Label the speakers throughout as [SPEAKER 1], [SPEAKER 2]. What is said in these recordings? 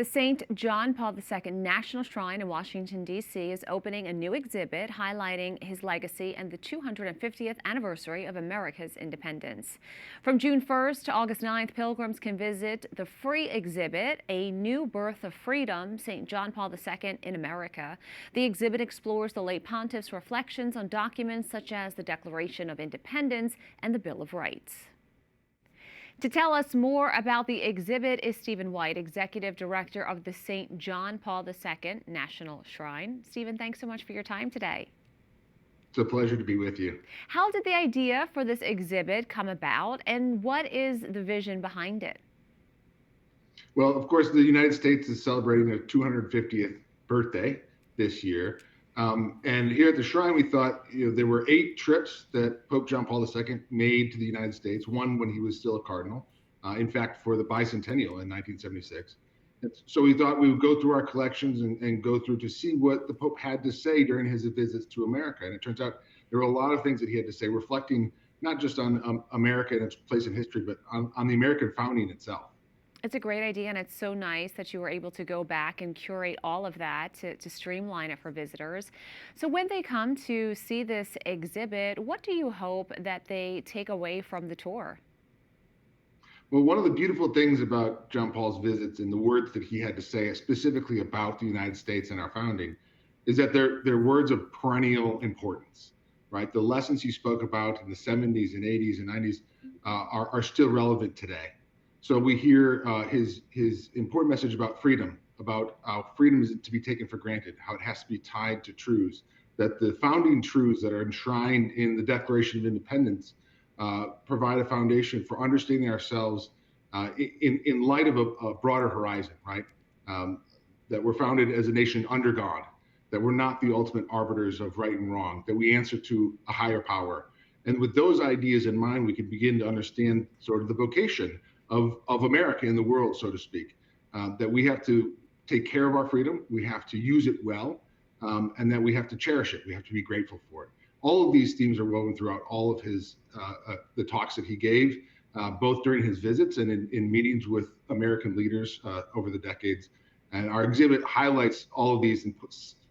[SPEAKER 1] The St. John Paul II National Shrine in Washington, D.C. is opening a new exhibit highlighting his legacy and the 250th anniversary of America's independence. From June 1st to August 9th, pilgrims can visit the free exhibit, A New Birth of Freedom, St. John Paul II in America. The exhibit explores the late pontiff's reflections on documents such as the Declaration of Independence and the Bill of Rights. To tell us more about the exhibit is Stephen White, Executive Director of the St. John Paul II National Shrine. Stephen, thanks so much for your time today.
[SPEAKER 2] It's a pleasure to be with you.
[SPEAKER 1] How did the idea for this exhibit come about, and what is the vision behind it?
[SPEAKER 2] Well, of course, the United States is celebrating their 250th birthday this year. And here at the shrine, we thought there were 8 trips that Pope John Paul II made to the United States, one when he was still a cardinal, in fact, for the bicentennial in 1976. And so we thought we would go through our collections and go through to see what the Pope had to say during his visits to America. And it turns out there were a lot of things that he had to say, reflecting not just on America and its place in history, but on the American founding itself.
[SPEAKER 1] It's a great idea, and it's so nice that you were able to go back and curate all of that to streamline it for visitors. So when they come to see this exhibit, what do you hope that they take away from the tour?
[SPEAKER 2] Well, one of the beautiful things about John Paul's visits and the words that he had to say specifically about the United States and our founding is that they're words of perennial importance, right? The lessons he spoke about in the 70s and 80s and 90s are still relevant today. So we hear his important message about freedom, about how freedom isn't to be taken for granted, how it has to be tied to truths, that the founding truths that are enshrined in the Declaration of Independence provide a foundation for understanding ourselves in light of a broader horizon, right? That we're founded as a nation under God, that we're not the ultimate arbiters of right and wrong, that we answer to a higher power. And with those ideas in mind, we can begin to understand sort of the vocation of America in the world, so to speak, that we have to take care of our freedom, we have to use it well, and that we have to cherish it, we have to be grateful for it. All of these themes are woven throughout all of his the talks that he gave, both during his visits and in meetings with American leaders over the decades. And our exhibit highlights all of these and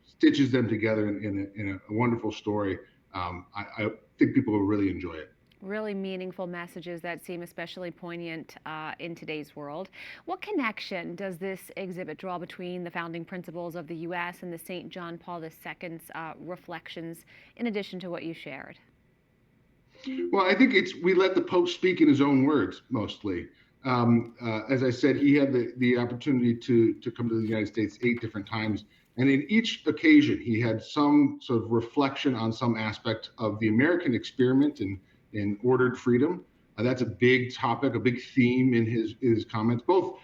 [SPEAKER 2] stitches them together in a wonderful story. I think people will really enjoy it.
[SPEAKER 1] Really meaningful messages that seem especially poignant in today's world. What connection does this exhibit draw between the founding principles of the U.S. and the St. John Paul II's reflections, in addition to what you shared?
[SPEAKER 2] Well, I think we let the Pope speak in his own words, mostly. As I said, he had the opportunity to come to the United States 8 different times. And in each occasion, he had some sort of reflection on some aspect of the American experiment in ordered freedom. That's a big topic, a big theme in his comments, both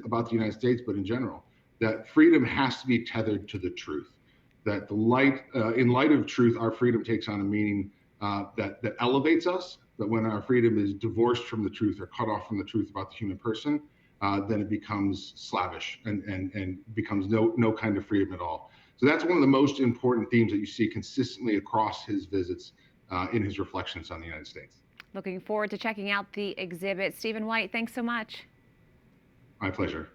[SPEAKER 2] about the United States, but in general, that freedom has to be tethered to the truth, that in light of truth, our freedom takes on a meaning that elevates us, that when our freedom is divorced from the truth or cut off from the truth about the human person, then it becomes slavish and becomes no kind of freedom at all. So that's one of the most important themes that you see consistently across his visits in his reflections on the United States.
[SPEAKER 1] Looking forward to checking out the exhibit. Stephen White, thanks so much.
[SPEAKER 2] My pleasure.